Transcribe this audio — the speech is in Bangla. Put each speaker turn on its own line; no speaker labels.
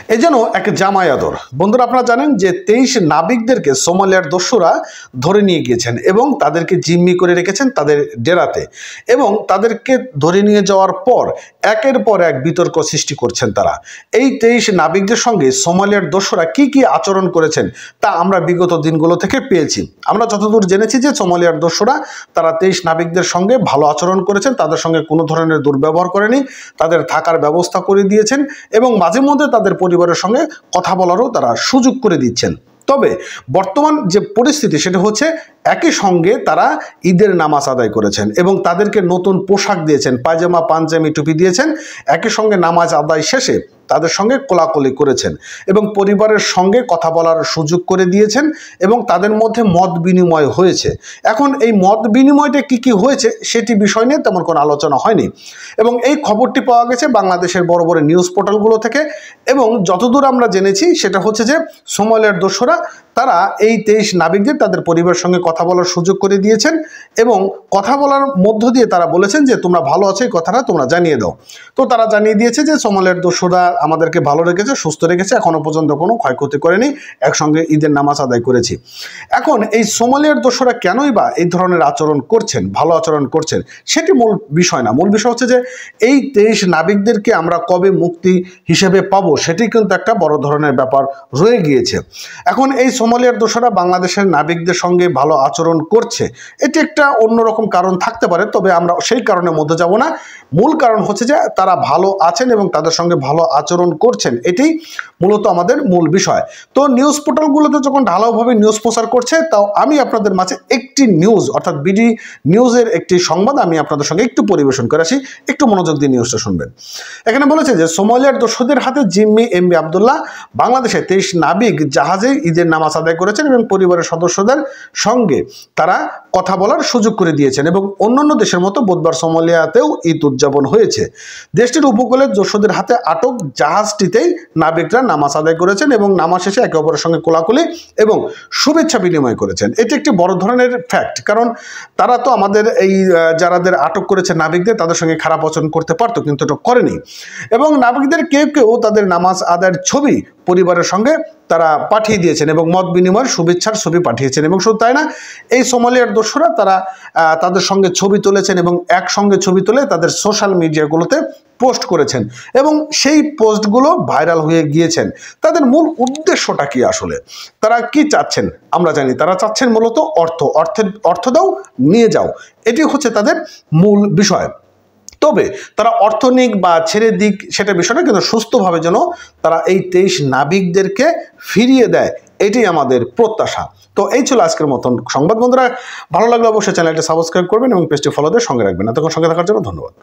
এ যেন এক জামাই আদর। বন্ধুরা, আপনারা জানেন যে 23 নাবিকদেরকে সোমালিয়ার দস্যুরা ধরে নিয়ে গিয়েছেন এবং তাদেরকে জিম্মি করে রেখেছেন তাদের ডেরাতে, এবং তাদেরকে ধরে নিয়ে যাওয়ার পর একের পর এক বিতর্ক সৃষ্টি করছেন তারা। এই 23 নাবিকদের সঙ্গে সোমালিয়ার দস্যুরা কি কি আচরণ করেছেন তা আমরা বিগত দিনগুলো থেকে পেয়েছি। আমরা যতদূর জেনেছি যে সোমালিয়ার দস্যুরা তারা 23 নাবিকদের সঙ্গে ভালো আচরণ করেছেন, তাদের সঙ্গে কোনো ধরনের দুর্ব্যবহার করেনি, তাদের থাকার ব্যবস্থা করে দিয়েছেন এবং মাঝে মধ্যে তাদের পরিবারের সঙ্গে কথা বলারও তারা সুযোগ করে দিচ্ছেন। তবে বর্তমান যে পরিস্থিতি সেটা হচ্ছে একই সঙ্গে তারা ঈদের নামাজ আদায় করেছেন এবং তাদেরকে নতুন পোশাক দিয়েছেন, পায়জামা পাঞ্জাবি টুপি দিয়েছেন। একই সঙ্গে নামাজ আদায় শেষে তাদের সঙ্গে কোলাকুলি করেছেন এবং পরিবারের সঙ্গে কথা বলার সুযোগ করে দিয়েছেন এবং তাদের মধ্যে মত বিনিময় হয়েছে। এখন এই মত বিনিময়টা কি কি হয়েছে সেটি বিষয় নিয়ে তেমন কোনো আলোচনা হয়নি এবং এই খবরটি পাওয়া গেছে বাংলাদেশের বড় বড় নিউজ পোর্টালগুলো থেকে। এবং যতদূর আমরা জেনেছি সেটা হচ্ছে যে সোমালিয়ার দস্যুরা তারা এই 23 নাবিকদের তাদের পরিবারের সঙ্গে কথা বলার সুযোগ করে দিয়েছেন এবং কথা বলার মধ্য দিয়ে তারা বলেছেন যে তোমরা ভালো আছো, এই কথাটা তোমরা জানিয়ে দাও। তো তারা জানিয়ে দিয়েছে যে সোমালিয়ার দস্যুরা আমাদেরকে ভালো রেখেছে, সুস্থ রেখেছে, এখনো পর্যন্ত কোনো ক্ষয়ক্ষতি করেনি, একসঙ্গে ঈদের নামাজ আদায় করেছি। এখন এই সোমালিয়ার দস্যুরা কেনই বা এই ধরনের আচরণ করছেন, ভালো আচরণ করছেন, সেটি মূল বিষয় না। মূল বিষয় হচ্ছে যে এই 23 নাবিকদেরকে আমরা কবে মুক্তি হিসেবে পাবো সেটি কিন্তু একটা বড় ধরনের ব্যাপার রয়ে গিয়েছে। এখন এই সোমালিয়ার দস্যুরা বাংলাদেশের নাবিকদের সঙ্গে ভালো আচরণ করছে, এটি একটা অন্যরকম কারণ থাকতে পারে, তবে আমরা সেই কারণের মধ্যে যাব না। মূল কারণ হচ্ছে যে তারা ভালো আছেন এবং তাদের সঙ্গে ভালো আচরণ করছেন, এটি মূলত আমাদের মূল বিষয়। তো নিউজ পোর্টালগুলোতে যখন ঢালাওভাবে নিউজ প্রচার করছে, তাও আমি আপনাদের মাঝে একটি নিউজ অর্থাৎ বিডি নিউজের একটি সংবাদ আমি আপনাদের সঙ্গে একটু পরিবেশন করে আসি, একটু মনোযোগ দিয়ে নিউজটা শুনবেন। এখানে বলেছে যে সোমালিয়ার দস্যুদের হাতে জিম্মি এমবি আবদুল্লাহ, বাংলাদেশে 23 নাবিক জাহাজে ঈদের নামাজ আদায় করেছেন এবং পরিবারের সদস্যদের সঙ্গে তারা কথা বলার সুযোগ করে দিয়েছেন এবং অন্যান্য দেশের মতো বুধবার সোমালিয়াতেও ঈদ উদযাপন হয়েছে। দেশটির উপকূলে দস্যুদের হাতে আটক জাহাজটিতেই নাবিকরা নামাজ আদায় করেছেন এবং নামাজ শেষে একে অপরের সঙ্গে কোলাকুলি এবং শুভেচ্ছা বিনিময় করেছেন। এটি একটি বড় ধরনের ফ্যাক্ট, কারণ তারা তো আমাদের এই যারাদের আটক করেছে নাবিকদের, তাদের সঙ্গে খারাপ আচরণ করতে পারতো কিন্তু এটা করেনি। এবং নাবিকদের কেউ কেউ তাদের নামাজ আদায়ের ছবি পরিবারের সঙ্গে তারা পাঠিয়ে দিয়েছেন এবং মত বিনিময়ের শুভেচ্ছার ছবি পাঠিয়েছেন। এবং শুধু তাই না, এই সোমালিয়ার দস্যুরা তারা তাদের সঙ্গে ছবি তুলেছেন এবং একসঙ্গে ছবি তুলে তাদের সোশ্যাল মিডিয়াগুলোতে পোস্ট করেছেন এবং সেই পোস্টগুলো ভাইরাল হয়ে গিয়েছেন। তাদের মূল উদ্দেশ্যটা কি আসলে, তারা কি চাচ্ছেন আমরা জানি। তারা চাচ্ছেন মূলত অর্থ দাও নিয়ে যাও, এটি হচ্ছে তাদের মূল বিষয়। তবে তারা অর্থ নিক বা ছেড়ে দিক সেটা বিষয় না, কিন্তু সুস্থভাবে যেন তারা এই 23 নাবিকদেরকে ফিরিয়ে দেয়, এটি আমাদের প্রত্যাশা। তো এই ছিল আজকের মতন সংবাদ। বন্ধুরা, ভালো লাগলে অবশ্যই চ্যানেলটি সাবস্ক্রাইব করবেন এবং পেজটি ফলো দিয়ে সঙ্গে রাখবেন। এতক্ষণ সঙ্গে থাকার জন্য ধন্যবাদ।